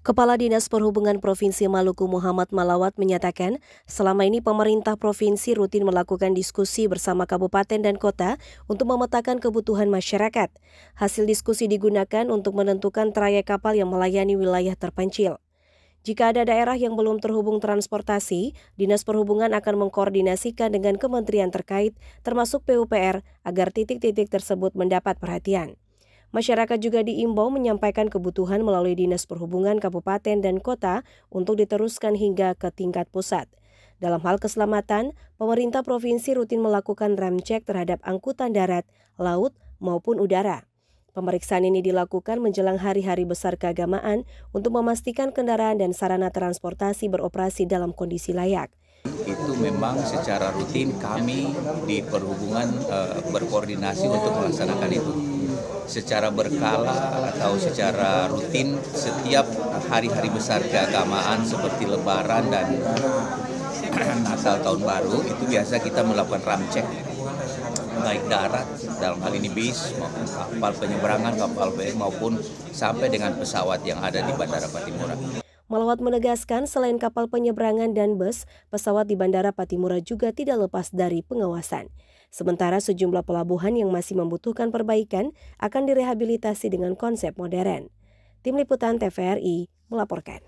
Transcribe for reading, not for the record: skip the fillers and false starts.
Kepala Dinas Perhubungan Provinsi Maluku Muhammad Malawat menyatakan, selama ini pemerintah provinsi rutin melakukan diskusi bersama kabupaten dan kota untuk memetakan kebutuhan masyarakat. Hasil diskusi digunakan untuk menentukan trayek kapal yang melayani wilayah terpencil. Jika ada daerah yang belum terhubung transportasi, Dinas Perhubungan akan mengkoordinasikan dengan kementerian terkait, termasuk PUPR, agar titik-titik tersebut mendapat perhatian. Masyarakat juga diimbau menyampaikan kebutuhan melalui Dinas Perhubungan Kabupaten dan Kota untuk diteruskan hingga ke tingkat pusat. Dalam hal keselamatan, pemerintah provinsi rutin melakukan rem cek terhadap angkutan darat, laut, maupun udara. Pemeriksaan ini dilakukan menjelang hari-hari besar keagamaan untuk memastikan kendaraan dan sarana transportasi beroperasi dalam kondisi layak. Itu memang secara rutin kami di perhubungan berkoordinasi untuk melaksanakan itu. Secara berkala atau secara rutin setiap hari-hari besar keagamaan seperti Lebaran dan Natal Tahun Baru itu biasa kita melakukan ram cek baik darat dalam hal ini bis maupun kapal penyeberangan, kapal BM maupun sampai dengan pesawat yang ada di Bandara Patimura. Malawat menegaskan selain kapal penyeberangan dan bus, pesawat di Bandara Patimura juga tidak lepas dari pengawasan. Sementara sejumlah pelabuhan yang masih membutuhkan perbaikan akan direhabilitasi dengan konsep modern. Tim Liputan TVRI melaporkan.